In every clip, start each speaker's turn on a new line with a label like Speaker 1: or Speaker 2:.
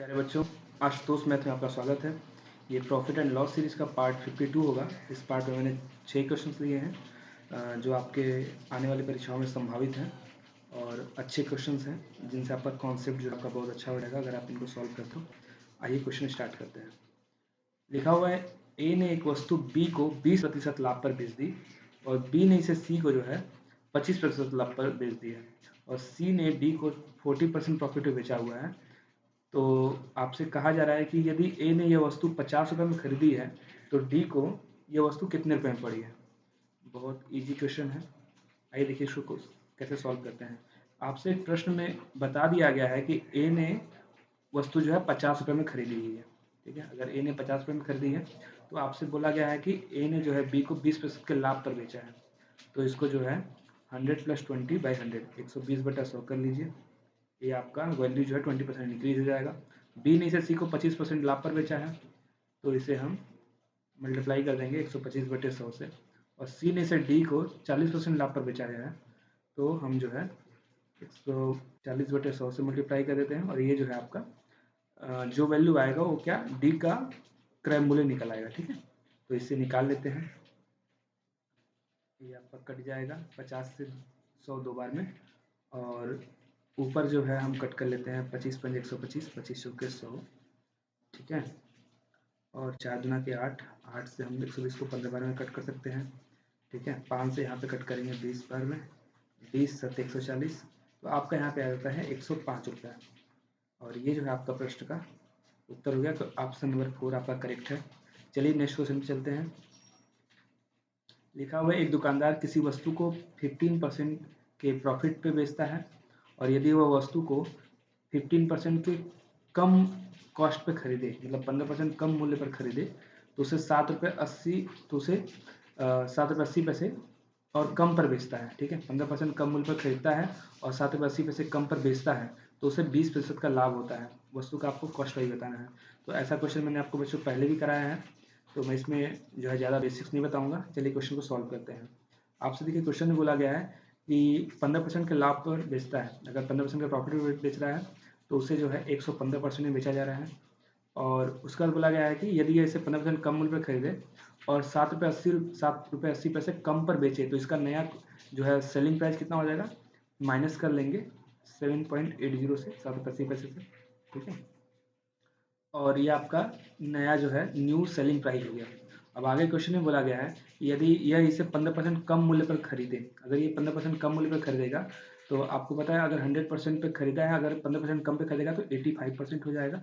Speaker 1: प्यारे बच्चों, आशुतोष मैथ में आपका स्वागत है। ये प्रॉफिट एंड लॉस सीरीज़ का पार्ट 52 होगा। इस पार्ट में मैंने 6 क्वेश्चंस लिए हैं जो आपके आने वाली परीक्षाओं में संभावित हैं और अच्छे क्वेश्चंस हैं जिनसे आपका कॉन्सेप्ट जो आपका बहुत अच्छा हो जाएगा अगर आप इनको सॉल्व करते हो। आइए क्वेश्चन स्टार्ट करते हैं। लिखा हुआ है, ए ने एक वस्तु बी को 20% लाभ पर बेच दी और बी ने इसे सी को जो है 25% लाभ पर बेच दिया और सी ने डी को 40% प्रॉफिट में बेचा हुआ है। तो आपसे कहा जा रहा है कि यदि ए ने यह वस्तु 50 रुपये में खरीदी है तो डी को यह वस्तु कितने रुपये में पड़ी है। बहुत इजी क्वेश्चन है। आइए देखिए इसको कैसे सॉल्व करते हैं। आपसे एक प्रश्न में बता दिया गया है कि ए ने वस्तु जो है 50 रुपये में खरीदी हुई है। ठीक है, अगर ए ने 50 रुपये में खरीदी है तो आपसे बोला गया है कि ए ने जो है बी को 20% के लाभ पर बेचा है। तो इसको जो है 100 + 20/100 120/100 कर लीजिए। ये आपका वैल्यू जो है 20% इंक्रीज हो जाएगा। बी ने इसे सी को 25% लाभ पर बेचा है तो इसे हम मल्टीप्लाई कर देंगे 125/100 से और सी ने इसे डी को 40% लाभ पर बेचा है तो हम जो है 140/100 से मल्टीप्लाई कर देते हैं और ये जो है आपका जो वैल्यू आएगा वो क्या डी का क्रय मूल्य निकल आएगा। ठीक है, तो इसे निकाल लेते हैं। ये आपका कट जाएगा 50 से 100 दो बार में और ऊपर जो है हम कट कर लेते हैं 25 × 125 25 चौके 100। ठीक है, और 4 दूना के 8 8 से हम 120 को 15 बार में कट कर सकते हैं। ठीक है, 5 से यहाँ पे कट करेंगे 20 बार में, 20 × 7 140 तो आपका यहाँ पे आ जाता है 105 रुपया। और ये जो है आपका प्रश्न का उत्तर हो गया। तो ऑप्शन नंबर 4 आपका करेक्ट है। चलिए नेक्स्ट क्वेश्चन पे चलते हैं। लिखा हुआ है, एक दुकानदार किसी वस्तु को 15% के प्रॉफिट पे बेचता है और यदि वह वस्तु को 15% के कम कॉस्ट पे खरीदे, मतलब 15% कम मूल्य पर खरीदे तो उसे 7 रुपये 80 तो उसे 7 रुपये 80 पैसे और कम पर बेचता है। ठीक है, 15% कम मूल्य पर खरीदता है और 7 रुपये 80 पैसे कम पर बेचता है तो उसे 20% का लाभ होता है। वस्तु का आपको कॉस्ट प्राइस बताना है। तो ऐसा क्वेश्चन मैंने आपको बच्चों पहले भी कराया है तो मैं इसमें जो है ज़्यादा बेसिक्स नहीं बताऊंगा। चलिए क्वेश्चन को सॉल्व करते हैं। आपसे देखिए क्वेश्चन में बोला गया है कि 15% के लाभ पर बेचता है। अगर 15% का प्रॉफिट में बेच रहा है तो उसे जो है 115% में बेचा जा रहा है और उसके बाद बोला गया है कि यदि इसे 15% कम मूल्य पर खरीदे और 7 रुपये 80 पैसे कम पर बेचे तो इसका नया जो है सेलिंग प्राइस कितना हो जाएगा, माइनस कर लेंगे 7.80 से 7 रुपये 80 पैसे से। ठीक है, और ये आपका नया जो है न्यू सेलिंग प्राइस हो गया। अब आगे क्वेश्चन में बोला गया है यदि यह इसे 15% कम मूल्य पर खरीदे। अगर ये 15% कम मूल्य पर खरीदेगा तो आपको पता है अगर 100% पे खरीदा है, अगर 15% कम पे खरीदेगा तो 85% हो जाएगा।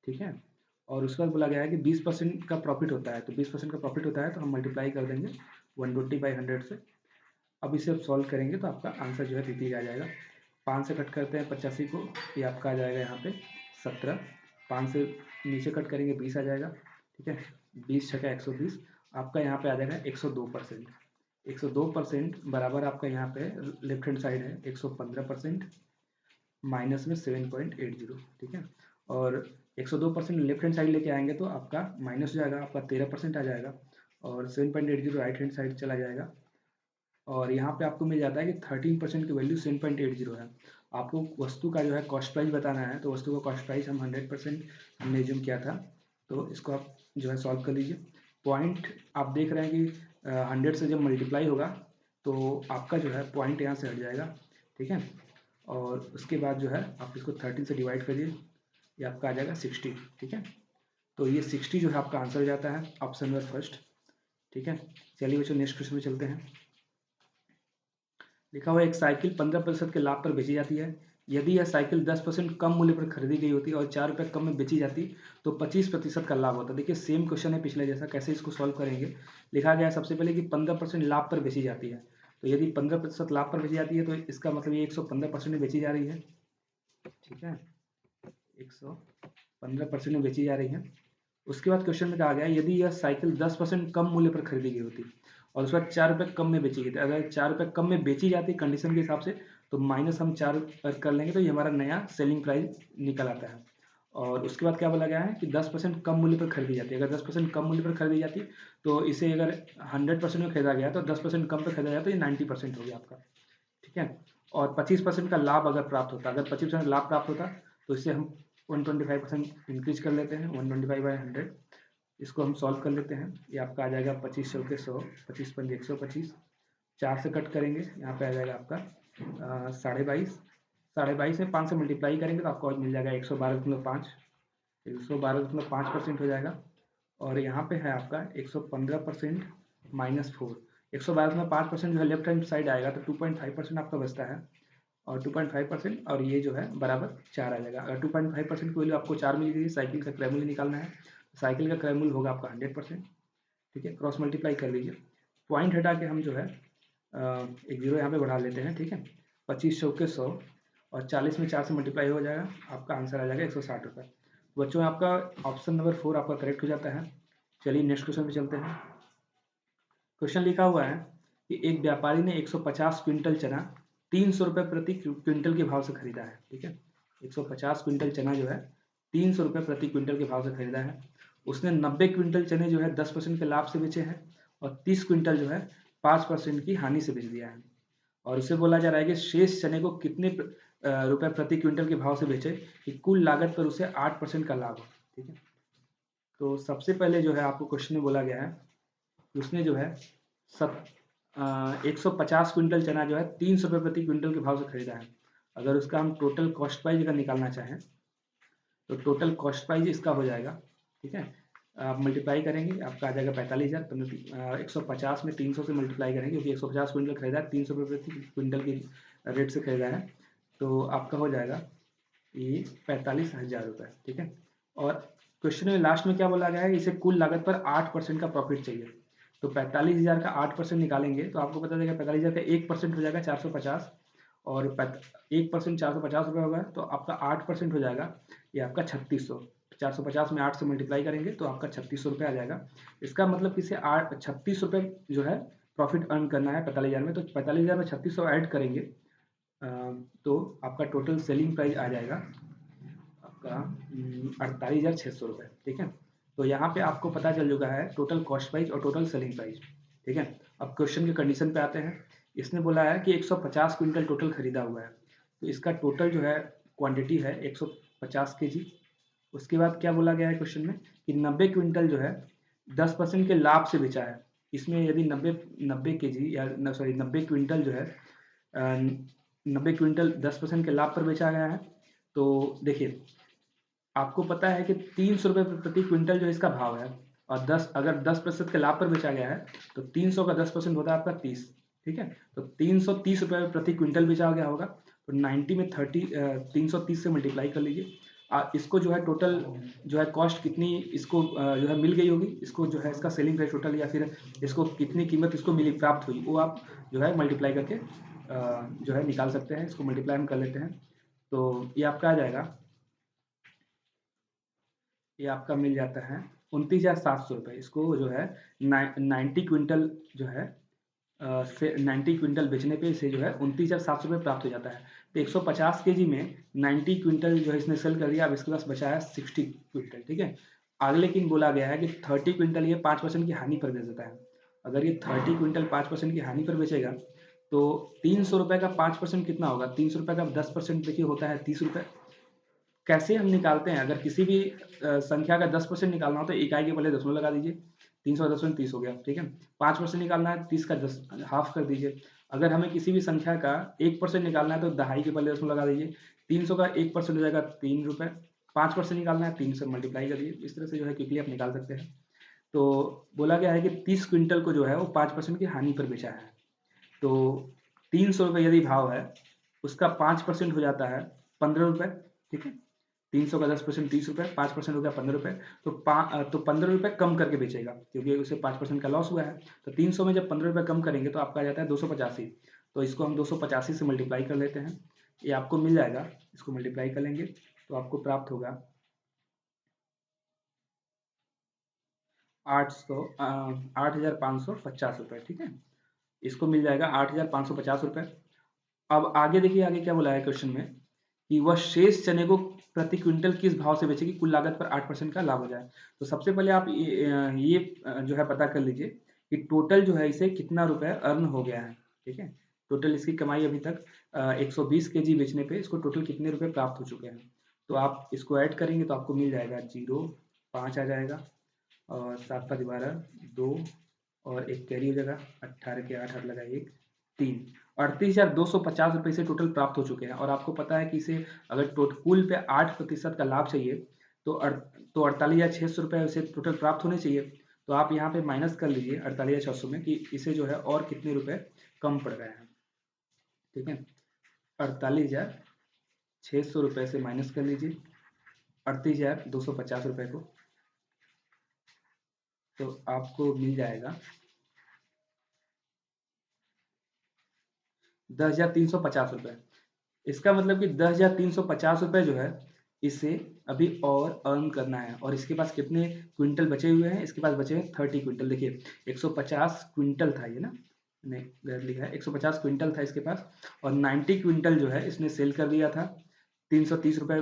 Speaker 1: ठीक है, और उसके बाद बोला गया है कि 20% का प्रॉफिट होता है तो 20% का प्रॉफिट होता है तो हम मल्टीप्लाई कर देंगे 120/100 से। अब इसे आप सॉल्व करेंगे तो आपका आंसर जो है 33 आ जाएगा। 5 से कट करते हैं 85 को, ये आपका आ जाएगा यहाँ पे 17। 5 से नीचे कट करेंगे 20 आ जाएगा। ठीक है, 20 × 120 आपका यहाँ पे आ जाएगा 102%। 102% बराबर आपका यहाँ पे लेफ्ट हैंड साइड है 115% माइनस में 7.80। ठीक है, और 102% लेफ्ट हैंड साइड लेके आएंगे तो आपका माइनस हो जाएगा, आपका 13% आ जाएगा और 7.80 राइट हैंड साइड चला जाएगा और यहाँ पे आपको मिल जाता है कि 13% की वैल्यू 7.80 है। आपको वस्तु का जो है कॉस्ट प्राइस बताना है तो वस्तु का कॉस्ट प्राइस हम 100% हमने एज्यूम किया था तो इसको आप जो है सॉल्व कर लीजिए। पॉइंट आप देख रहे हैं कि 100 से जब मल्टीप्लाई होगा तो आपका जो है पॉइंट यहाँ से हट जाएगा। ठीक है, और उसके बाद जो है आप इसको 13 से डिवाइड करिए, ये आपका आ जाएगा 60। ठीक है, तो ये 60 जो है आपका आंसर हो जाता है ऑप्शन नंबर फर्स्ट। ठीक है, चलिए बच्चों नेक्स्ट क्वेश्चन में चलते हैं। लिखा हुआ एक साइकिल 15% के लाभ पर बेची जाती है। यदि यह साइकिल 10% कम मूल्य पर खरीदी गई होती और 4 रुपये कम में बेची जाती तो 25% का लाभ होता। देखिए सेम क्वेश्चन है पिछले जैसा, कैसे इसको सॉल्व करेंगे। लिखा गया है सबसे पहले कि 15% लाभ पर बेची जाती है तो यदि 15% लाभ पर बेची जाती है तो इसका मतलब ये 115% में बेची जा रही है। ठीक है, 115% में बेची जा रही है। उसके बाद क्वेश्चन में कहा गया यदि यह साइकिल 10% कम मूल्य पर खरीदी गई होती और उसके बाद 4 रुपये कम में बेची गई थी। अगर 4 रुपये कम में बेची जाती कंडीशन के हिसाब से तो माइनस हम 4 कर लेंगे तो ये हमारा नया सेलिंग प्राइस निकल आता है। और उसके बाद क्या बोला गया है कि 10% कम मूल्य पर खरीदी जाती है। अगर 10% कम मूल्य पर खरीदी जाती तो इसे अगर 100% में खरीदा गया तो 10% कम पर खरीदा जाए तो ये 90% हो गया आपका। ठीक है, और 25% का लाभ अगर प्राप्त होता, अगर 25% लाभ प्राप्त होता तो इसे हम 125% इंक्रीज कर लेते हैं, 125/100 इसको हम सॉल्व कर लेते हैं। ये आपका आ जाएगा 25 चौके 100, 25 पंजे 125, 4 से कट करेंगे, यहाँ पे आ जाएगा आपका 22.5, 22.5 में 5 से मल्टीप्लाई करेंगे तो आपको मिल जाएगा 112.5, 112.5% हो जाएगा। और यहाँ पे है आपका 115% -4, 112.5% जो है लेफ्ट हैंड साइड आएगा तो 2.5% आपका बचता है, और 2.5% और ये जो है बराबर 4 आ जाएगा। अगर 2.5% की वैल्यू आपको 4 मिल गई, साइकिल का क्रय मूल्य निकालना है, साइकिल का क्रय मूल्य होगा आपका 100%। ठीक है, क्रॉस मल्टीप्लाई कर लीजिए, पॉइंट हटा के हम जो है एक जीरो यहाँ पे बढ़ा लेते हैं। ठीक है, 25 चौके 100 और 40 में 4 से मल्टीप्लाई हो जाएगा, आपका आंसर आ जाएगा 160 रुपये। बच्चों आपका ऑप्शन नंबर 4 आपका करेक्ट हो जाता है। चलिए नेक्स्ट क्वेश्चन पे चलते हैं। क्वेश्चन लिखा हुआ है कि एक व्यापारी ने 150 क्विंटल चना 300 रुपये प्रति क्विंटल के भाव से खरीदा है। ठीक है, 150 क्विंटल चना जो है 300 रुपये प्रति क्विंटल के भाव से खरीदा है। उसने 90 क्विंटल चने जो है 10% के लाभ से बेचे हैं और 30 क्विंटल जो है 5% की हानि से बेच दिया है। और उसे बोला जा रहा है कि शेष चने को कितने रुपए प्रति क्विंटल के भाव से बेचे कि कुल लागत पर उसे 8% का लाभ हो। ठीक है, तो सबसे पहले जो है आपको क्वेश्चन में बोला गया है कि उसने जो है 150 क्विंटल चना जो है 300 रुपये प्रति क्विंटल के भाव से खरीदा है। अगर उसका हम टोटल कॉस्ट प्राइस अगर निकालना चाहें तो टोटल कॉस्ट प्राइस इसका हो जाएगा। ठीक है, आप मल्टीप्लाई करेंगे, आपका आ जाएगा 45,000। 150 में 300 से मल्टीप्लाई करेंगे क्योंकि 150 क्विंटल खरीदा है, 300 रुपये प्रति क्विंटल की रेट से खरीदा है, तो आपका हो जाएगा ये 45,000 रुपये। ठीक है, और क्वेश्चन में लास्ट में क्या बोला गया है, इसे कुल लागत पर 8% का प्रॉफिट चाहिए। तो 45,000 का 8% निकालेंगे तो आपको पता चलेगा 45,000 का 1% हो जाएगा 450, और 1% 450 रुपये होगा, तो आपका 8% हो जाएगा ये आपका 3600। 450 में 8 से मल्टीप्लाई करेंगे तो आपका 3600 रुपये आ जाएगा। इसका मतलब कि इसे 36 रुपये जो है प्रॉफिट अर्न करना है 45,000 में, तो 45,000 में 3600 ऐड करेंगे तो आपका टोटल सेलिंग प्राइस आ जाएगा आपका 48,600 रुपये। ठीक है, तो यहाँ पे आपको पता चल चुका है टोटल कॉस्ट प्राइस और टोटल सेलिंग प्राइस। ठीक है, अब क्वेश्चन के कंडीशन पे आते हैं। इसने बोला है कि 150 क्विंटल टोटल खरीदा हुआ है, तो इसका टोटल जो है क्वांटिटी है 150 kg। उसके बाद क्या बोला गया है क्वेश्चन में कि 90 क्विंटल जो है 10% के लाभ से बेचा है। इसमें यदि 90 kg या 90 क्विंटल जो है 90 क्विंटल 10% के लाभ पर बेचा गया है, तो देखिए आपको पता है कि 300 रुपये प्रति क्विंटल जो इसका भाव है, और अगर 10% के लाभ पर बेचा गया है तो 300 का 10% होता है आपका 30। ठीक है, तो 330 रुपये प्रति क्विंटल बेचा गया होगा, तो 90 में 330 से मल्टीप्लाई कर लीजिए। इसको जो है टोटल जो है कॉस्ट कितनी इसको जो है मिल गई होगी, इसको जो है इसका सेलिंग प्राइस टोटल या फिर इसको कितनी कीमत इसको मिली प्राप्त हुई, वो आप जो है मल्टीप्लाई करके जो है निकाल सकते हैं। इसको मल्टीप्लाई हम कर लेते हैं तो ये आपका आ जाएगा, ये आपका मिल जाता है 29,700 रुपये। इसको जो है 90 क्विंटल जो है 90 क्विंटल बेचने पे इसे जो है 29,700 रुपये प्राप्त हो जाता है। तो 150 kg में 90 क्विंटल जो है इसने सेल कर दिया, अब इसके पास बचा है 60 क्विंटल। ठीक है, आगे लेकिन बोला गया है कि 30 क्विंटल ये 5% की हानि पर बेच देता है। अगर ये 30 क्विंटल 5% की हानि पर बेचेगा तो 300 रुपये का 5% कितना होगा, 300 रुपये का 10% देखिए होता है 30 रुपये। कैसे हम निकालते हैं, अगर किसी भी संख्या का 10% निकालना हो तो इकाई के पहले दशमलव लगा दीजिए, 300 का 10% 30 हो गया। ठीक है, 5% निकालना है 30 का 10 हाफ कर दीजिए। अगर हमें किसी भी संख्या का 1% निकालना है तो दहाई के पहले दशमलव लगा दीजिए, 300 का 1% हो जाएगा 3 रुपये, 5% निकालना है 3 से मल्टीप्लाई करिए। इस तरह से जो है क्विकली आप निकाल सकते हैं। तो बोला गया है कि 30 क्विंटल को जो है वो 5% की हानि पर बेचा है, तो 300 रुपये यदि भाव है उसका 5% हो जाता है 15 रुपये। ठीक है, 300 का 10% 30 रुपये, 5% हो गया 15 रुपये, तो 15 रुपये कम करके बेचेगा क्योंकि उसे 5% का लॉस हुआ है। तो 300 में जब 15 रुपये कम करेंगे तो आपका आ जाता है 285। तो इसको हम 285 से मल्टीप्लाई कर लेते हैं, ये आपको मिल जाएगा। इसको मल्टीप्लाई कर लेंगे तो आपको प्राप्त होगा 8,550 रुपये। ठीक है, इसको मिल जाएगा 8,550 रुपये। अब आगे देखिए, आगे क्या बोला है क्वेश्चन में कि वह शेष चने को प्रति क्विंटल किस भाव से बेचेगी कुल लागत पर 8% का लाभ हो जाए। तो सबसे पहले आप ये जो है पता कर लीजिए कि टोटल जो है इसे कितना रुपए अर्न हो गया है। ठीक है, टोटल इसकी कमाई अभी तक 120 kg बेचने पे इसको टोटल कितने रुपए प्राप्त हो चुके हैं। तो आप इसको ऐड करेंगे तो आपको मिल जाएगा 0, 5 आ जाएगा, और 7 5 12, 2 और एक कैरी हो जाएगा, 18 के 8 हाथ लगाए 1, 3, 38,250 रुपये से टोटल प्राप्त हो चुके हैं। और आपको पता है कि इसे अगर कुल पे 8% का लाभ चाहिए तो 48,600 रुपये से टोटल प्राप्त होने चाहिए। तो आप यहाँ पे माइनस कर लीजिए 48,600 में कि इसे जो है और कितने रुपए कम पड़ गए हैं। ठीक है, 48,600 रुपये से माइनस कर लीजिए 38,250 रुपये को, तो आपको मिल जाएगा 10,350 रुपये। इसका मतलब कि 10,350 रुपये जो है इसे अभी और अर्न करना है। और इसके पास कितने क्विंटल बचे हुए हैं? इसके पास बचे हैं 30 क्विंटल। देखिए 150 क्विंटल था ये ना, नहीं गलत लिखा है, 150 क्विंटल था इसके पास, और 90 क्विंटल जो है इसने सेल कर दिया था 330 रुपये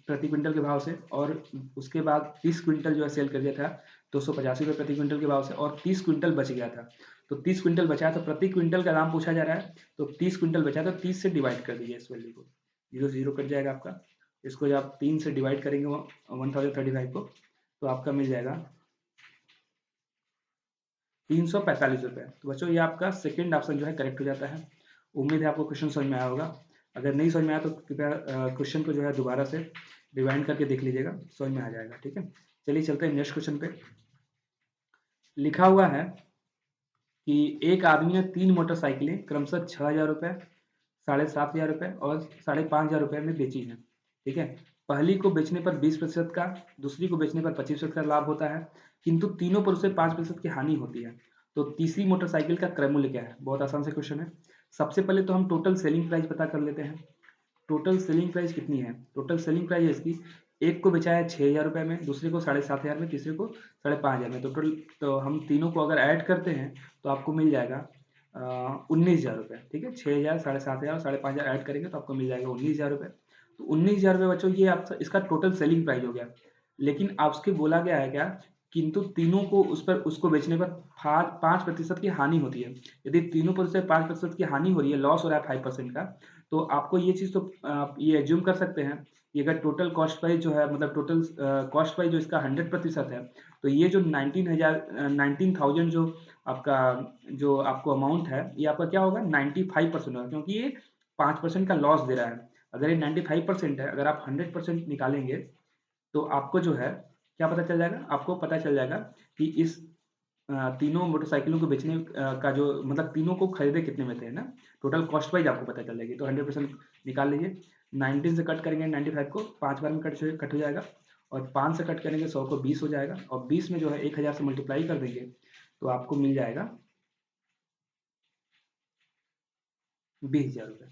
Speaker 1: प्रति क्विंटल के भाव से। और उसके बाद 30 क्विंटल जो है सेल कर दिया था 285 रुपये प्रति क्विंटल के भाव से, और 30 क्विंटल बच गया था। तो 30 क्विंटल बचा है, तो प्रति क्विंटल का दाम पूछा जा रहा है, तो 30 क्विंटल बचा तो 30 से डिवाइड कर दीजिए इस वैल्यू को, 0 0 कट जाएगा आपका। इसको जब आप 3 से डिवाइड करेंगे 1035 को, तो आपका मिल जाएगा 345 रुपये। तो बच्चों ये आपका सेकेंड ऑप्शन जो है करेक्ट हो जाता है। उम्मीद है आपको क्वेश्चन समझ में आया होगा। अगर नहीं समझ में आया तो कृपया क्वेश्चन को जो है दोबारा से रिवाइंड करके देख लीजिएगा, समझ में आ जाएगा। ठीक है, चलिए चलते हैं नेक्स्ट क्वेश्चन पे। लिखा हुआ है कि एक आदमी ने 3 मोटरसाइकिलें क्रमशः 6,000 रुपये, 7,500 रुपये और 5,500 रुपये में बेची हैं। ठीक है, पहली को बेचने पर 20% का, दूसरी को बेचने पर 25% का लाभ होता है, किंतु तीनों पर उसे 5% की हानि होती है। तो तीसरी मोटरसाइकिल का क्रय मूल्य क्या है? बहुत आसान से क्वेश्चन है। सबसे पहले तो हम टोटल सेलिंग प्राइस पता कर लेते हैं। टोटल सेलिंग प्राइस कितनी है? टोटल सेलिंग प्राइस इसकी, एक को बेचा है 6,000 रुपये में, दूसरे को 7,500 में, तीसरे को 5,500 में। टोटल तो हम तीनों को अगर ऐड करते हैं तो आपको मिल जाएगा 19,000 रुपये। ठीक है, 6,000, 7,500 और 5,500 ऐड करेंगे तो आपको मिल जाएगा 19,000 रुपये। तो 19,000 रुपये बच्चों ये आपका इसका टोटल सेलिंग प्राइस हो गया। लेकिन आपसे बोला गया है क्या? किंतु तीनों को उसको बेचने पर 5% की हानि होती है। यदि तीनों पर से 5% की हानि हो रही है, लॉस हो रहा है 5% का, तो आपको ये चीज़ तो आप ये एज्यूम कर सकते हैं कि अगर टोटल कॉस्ट प्राइस जो है, मतलब टोटल कॉस्ट प्राइस जो इसका 100% है, तो ये जो 19,000 जो आपको अमाउंट है, ये आपका क्या होगा? 95% होगा, क्योंकि ये 5% का लॉस दे रहा है। अगर ये 95% है, अगर आप 100% निकालेंगे तो आपको जो है क्या पता चल जाएगा? आपको पता चल जाएगा कि इस तीनों मोटरसाइकिलों को बेचने का जो, मतलब तीनों को खरीदे कितने में थे ना, टोटल कॉस्ट वाइज आपको पता चल जाएगी। तो 100% निकाल लीजिए। 19 से कट करेंगे 95 को, 5 बार में कट हो जाएगा, और 5 से कट करेंगे 100 को 20 हो जाएगा, और 20 में जो है 1,000 से मल्टीप्लाई कर देंगे तो आपको मिल जाएगा 20,000 रुपये।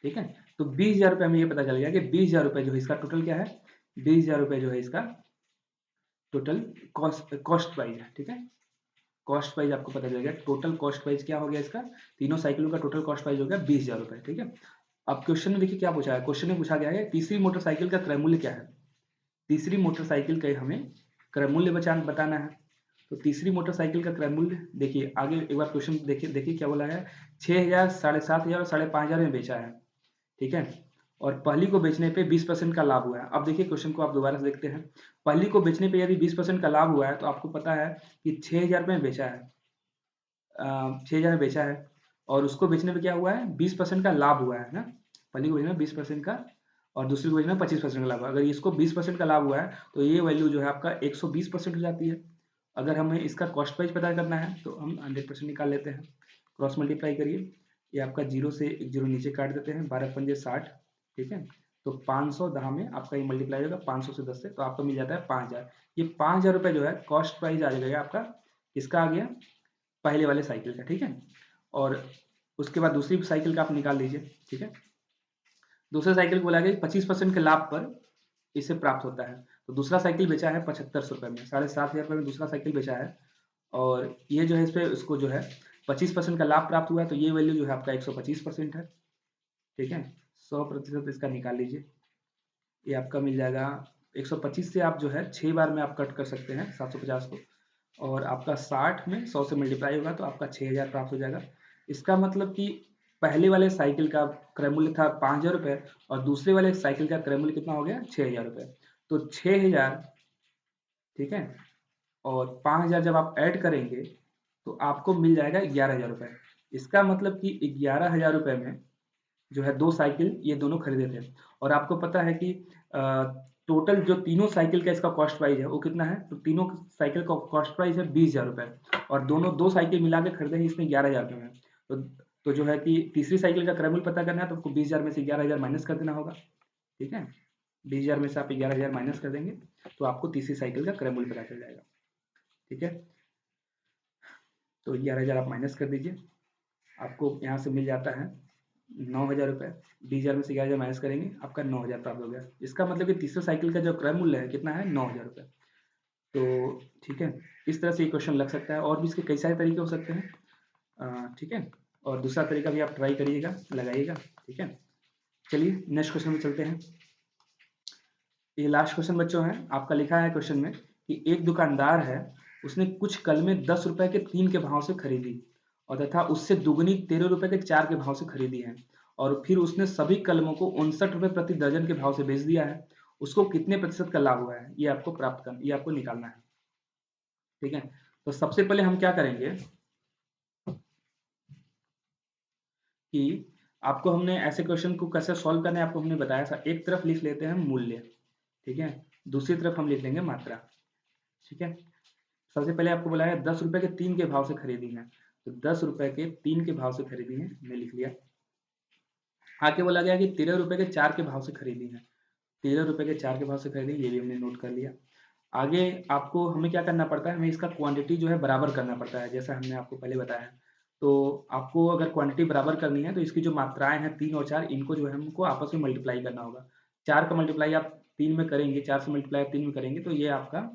Speaker 1: ठीक है, तो 20,000 रुपये में ये पता चल गया कि 20,000 रुपये जो है इसका टोटल क्या है? 20,000 रुपये जो है इसका टोटल कॉस्ट प्राइस है। ठीक है, कॉस्ट प्राइस आपको पता चल गया। टोटल कॉस्ट प्राइस क्या हो गया इसका? तीनों साइकिलों का टोटल कॉस्ट प्राइस हो गया 20,000 रुपये। ठीक है, अब क्वेश्चन में देखिए क्या पूछा है। क्वेश्चन में पूछा गया है तीसरी मोटरसाइकिल का क्रय मूल्य क्या है? तीसरी मोटरसाइकिल का हमें क्रय मूल्य बताना है। तो तीसरी मोटरसाइकिल का क्रय मूल्य देखिए, आगे एक बार क्वेश्चन देखिए क्या बोला है। 6,000, 7,500 और 5,500 में बेचा है। ठीक है, और पहली को बेचने पे 20% का लाभ हुआ है। अब देखिए क्वेश्चन को आप दोबारा से देखते हैं। पहली को बेचने पे यदि 20% का लाभ हुआ है, तो आपको पता है कि 6,000 में बेचा है, 6,000 में बेचा है, और उसको बेचने पे क्या हुआ है? 20% का लाभ हुआ है ना। पहली को बेचने में 20% का, और दूसरी को बेचने में 25% का लाभ हुआ। अगर इसको 20% का लाभ हुआ है तो ये वैल्यू जो है आपका 120% हो जाती है। अगर हमें इसका कॉस्ट प्राइस पता करना है तो हम 100% निकाल लेते हैं। क्रॉस मल्टीप्लाई करिए, ये आपका 0 से एक 0 नीचे काट देते हैं, 12 पंजे 60। ठीक है, तो 500 10 में आपका ये मल्टीप्लाई होगा 500 से 10 से, तो आपको मिल जाता है 5,000। ये 5,000 रुपये जो है कॉस्ट प्राइस आ जाएगा आपका, किसका आ गया? पहले वाले साइकिल का। ठीक है, और उसके बाद दूसरी साइकिल का आप निकाल लीजिए। ठीक है, दूसरे साइकिल को बोला गया 25% के लाभ पर इसे प्राप्त होता है। तो दूसरा साइकिल बेचा है 7500 रुपये में, 7,500 रुपये में दूसरा साइकिल बेचा है, और ये जो है इस पर उसको जो है 25% का लाभ प्राप्त हुआ है। तो ये वैल्यू जो है आपका 125% है। ठीक है, 100% इसका निकाल लीजिए, ये आपका मिल जाएगा 125 से आप जो है 6 बार में आप कट कर सकते हैं 750 को, और आपका 60 में 100 से मल्टीप्लाई होगा तो आपका 6,000 प्राप्त हो जाएगा। इसका मतलब कि पहले वाले साइकिल का क्रय मूल्य था 5,000 रुपये और दूसरे वाले साइकिल का क्रय मूल्य कितना हो गया 6,000 रुपये। तो 6,000, ठीक है, और 5,000 जब आप ऐड करेंगे तो आपको मिल जाएगा 11,000 रुपये। इसका मतलब कि 11,000 रुपये में जो है 2 साइकिल ये दोनों खरीदे थे। और आपको पता है कि टोटल जो तीनों साइकिल का इसका कॉस्ट प्राइस है वो कितना है, तो तीनों साइकिल का कॉस्ट प्राइस है 20,000 रुपये और दोनों 2 साइकिल मिला के खरीदे हैं इसमें 11,000 रुपये में। तो जो है कि तीसरी साइकिल का क्रय मूल्य पता करना है तो आपको 20,000 में से 11,000 माइनस कर देना होगा, ठीक है। 20,000 में से आप 11,000 माइनस कर देंगे तो आपको तीसरी साइकिल का क्रय मूल्य पता चल जाएगा, ठीक है। तो 11,000 आप माइनस कर दीजिए, आपको यहाँ से मिल जाता है 9,000 रुपये। 20,000 में से 11,000 माइनस करेंगे आपका 9,000 प्राप्त हो गया। इसका मतलब कि तीसरे साइकिल का जो क्रय मूल्य है कितना है 9,000 रुपये। तो ठीक है, इस तरह से ये क्वेश्चन लग सकता है और भी इसके कई सारे तरीके हो सकते हैं, ठीक है। और दूसरा तरीका भी आप ट्राई करिएगा, लगाइएगा, ठीक है। चलिए नेक्स्ट क्वेश्चन में चलते हैं। ये लास्ट क्वेश्चन बच्चों है, आपका लिखा है क्वेश्चन में कि एक दुकानदार है, उसने कुछ कलमें 10 रुपए के 3 के भाव से खरीदी और तथा उससे दुगनी 13 रुपए के 4 के भाव से खरीदी है और फिर उसने सभी कलमों को 59 रुपए प्रति दर्जन के भाव से बेच दिया है। उसको कितने प्रतिशत का लाभ हुआ है, ये आपको प्राप्त करना, ये आपको निकालना है, ठीक है। तो सबसे पहले हम क्या करेंगे कि आपको हमने ऐसे क्वेश्चन को कैसे सॉल्व करना है आपको हमने बताया था। एक तरफ लिख लेते हैं मूल्य, ठीक है, दूसरी तरफ हम लिख लेंगे मात्रा, ठीक है। सबसे पहले आपको बोला है 10 रुपए के 3 के भाव से खरीदी है, तो 10 रुपए के 3 के भाव से खरीदी है, मैंने लिख लिया। आगे बोला गया कि 13 रुपए के 4 के भाव से खरीदी है, 13 रुपए के 4 के भाव से खरीदी, ये भी हमने नोट कर लिया। आगे आपको हमें क्या करना पड़ता है, हमें इसका क्वांटिटी जो है बराबर करना पड़ता है, जैसा हमने आपको पहले बताया। तो आपको अगर क्वांटिटी बराबर करनी है तो इसकी जो मात्राएं हैं 3 और 4, इनको जो है हमको आपस में मल्टीप्लाई करना होगा। 4 का मल्टीप्लाई आप 3 में करेंगे, 4 से मल्टीप्लाई आप 3 में करेंगे तो ये आपका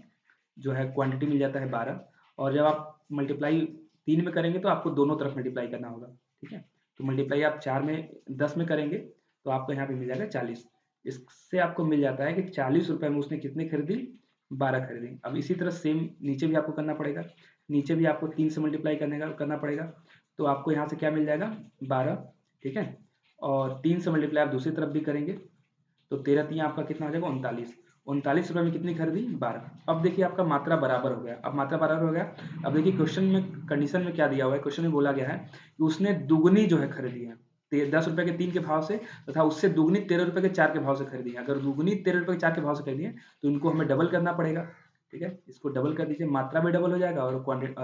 Speaker 1: जो है क्वांटिटी मिल जाता है 12। और जब आप मल्टीप्लाई 3 में करेंगे तो आपको दोनों तरफ मल्टीप्लाई करना होगा, ठीक है। तो मल्टीप्लाई आप 4 में 10 में करेंगे तो आपको यहाँ पे मिल जाएगा 40। इससे आपको मिल जाता है कि 40 रुपए में उसने कितने खरीदी, 12 खरीदी। अब इसी तरह सेम नीचे भी आपको करना पड़ेगा, नीचे भी आपको 3 से मल्टीप्लाई करना पड़ेगा। तो आपको यहाँ से क्या मिल जाएगा 12, ठीक है। और 3 से मल्टीप्लाई आप दूसरी तरफ भी करेंगे तो 13 3 आपका कितना हो जाएगा 39। 39 रुपए में कितनी खरीदी 12। अब देखिए आपका मात्रा बराबर हो गया। अब मात्रा बराबर हो गया, अब देखिए क्वेश्चन में कंडीशन में क्या दिया हुआ है, क्वेश्चन में बोला गया है कि उसने दुगनी जो है खरीदी है 10 रुपए के 3 के भाव से तथा उससे दुगनी 13 रुपए के 4 के भाव से खरीदी है। अगर दुगनी 13 रुपए के 4 के भाव से खरीदी है तो इनको हमें डबल करना पड़ेगा, ठीक है। इसको डबल कर दीजिए, मात्रा भी डबल हो जाएगा और क्वांटिटी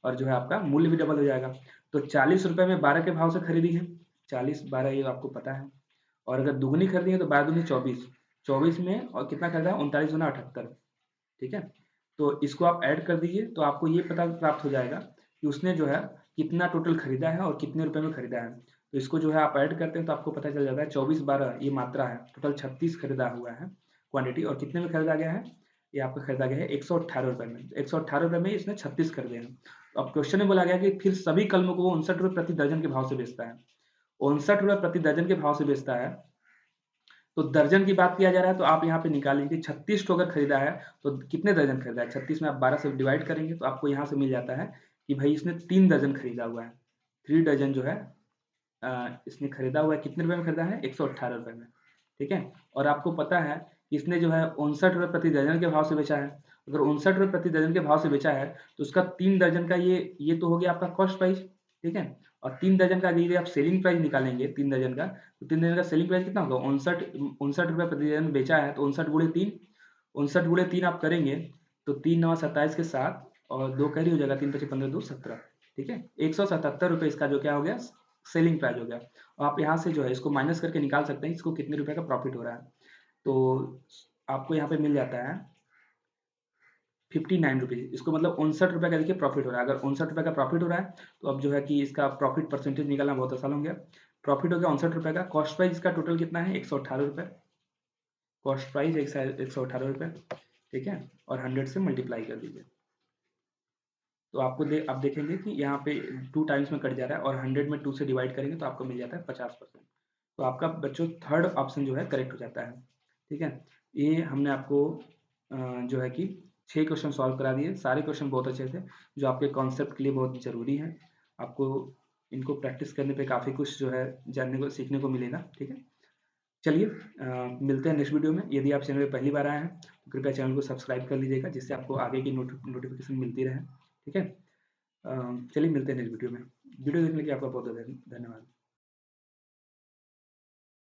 Speaker 1: और जो है आपका मूल्य भी डबल हो जाएगा। तो 40 रुपए में 12 के भाव से खरीदी है, 40 12 ये आपको पता है। और अगर दुगनी खरीदी है तो 12 दूनी 24, 24 में और कितना खरीदा है 39 गुना 78, ठीक है। तो इसको आप ऐड कर दीजिए तो आपको ये पता प्राप्त हो जाएगा कि उसने जो है कितना टोटल खरीदा है और कितने रुपए में खरीदा है। तो इसको जो है आप ऐड करते हैं तो आपको पता चल जाता है 24 12 ये मात्रा है, टोटल 36 खरीदा हुआ है क्वांटिटी। और कितने में खरीदा गया है, ये आपका खरीदा गया है 118 रुपए में। 118 रुपए में इसने 36 खरीदे हैं। तो अब क्वेश्चन में बोला गया कि फिर सभी कलमों को वो 59 रुपए प्रति दर्जन के भाव से बेचता है, 59 रुपए प्रति दर्जन के भाव से बेचता है। तो दर्जन की बात किया जा रहा है तो आप यहाँ पे निकाल लीजिए 36 को अगर खरीदा है तो कितने दर्जन खरीदा है, 36 में आप 12 से डिवाइड करेंगे तो आपको यहाँ से मिल जाता है कि भाई इसने 3 दर्जन खरीदा हुआ है। 3 दर्जन जो है इसने खरीदा हुआ है, कितने रुपए में खरीदा है 118 रुपए में, ठीक है। और आपको पता है इसने जो है 59 रुपए प्रति दर्जन के भाव से बेचा है। अगर 59 रुपए प्रति दर्जन के भाव से बेचा है तो उसका 3 दर्जन का ये तो हो गया आपका कॉस्ट प्राइस, ठीक है। और 3 दर्जन का यदि आप सेलिंग प्राइस निकालेंगे 3 दर्जन का, तो 3 दर्जन का सेलिंग प्राइस कितना होगा 59 रुपए प्रति दर्जन बेचा है तो 59 गुणे 3, 59 गुणे 3 आप करेंगे तो 3 9 27 के साथ और 2 कैरी हो जाएगा, 3 5 15 2 17, ठीक है। 177 रुपए इसका जो क्या हो गया सेलिंग प्राइस हो गया। और आप यहाँ से जो है इसको माइनस करके निकाल सकते हैं इसको कितने रुपए का प्रॉफिट हो रहा है। तो आपको यहाँ पे मिल जाता है 59 रुपीज़। इसको मतलब 59 रुपये का देखिए प्रॉफिट हो रहा है। अगर 59 रुपये का प्रॉफिट हो रहा है तो अब जो है कि इसका प्रॉफिट परसेंटेज निकालना बहुत आसान हो गया। प्रॉफिट हो गया 59 रुपये का। कॉस्ट प्राइस इसका टोटल कितना है 118 रुपये, कॉस्ट प्राइस 118 रुपये, ठीक है। और 100 से मल्टीप्लाई कर दीजिए तो आपको आप देखेंगे कि यहाँ पे 2 टाइम्स में कट जा रहा है और 100 में 2 से डिवाइड करेंगे तो आपको मिल जाता है 50%। तो आपका बच्चों थर्ड ऑप्शन जो है करेक्ट हो जाता है, ठीक है। ये हमने आपको जो है कि 6 क्वेश्चन सॉल्व करा दिए। सारे क्वेश्चन बहुत अच्छे थे जो आपके कॉन्सेप्ट के लिए बहुत ज़रूरी हैं। आपको इनको प्रैक्टिस करने पे काफ़ी कुछ जो है जानने को सीखने को मिलेगा। ठीक है, चलिए मिलते हैं नेक्स्ट वीडियो में। यदि आप चैनल पे पहली बार आए हैं तो कृपया चैनल को सब्सक्राइब कर लीजिएगा, जिससे आपको आगे की नोटिफिकेशन मिलती रहे। ठीक है, चलिए मिलते हैं नेक्स्ट वीडियो में। वीडियो देखने के लिए आपका बहुत बहुत धन्यवाद।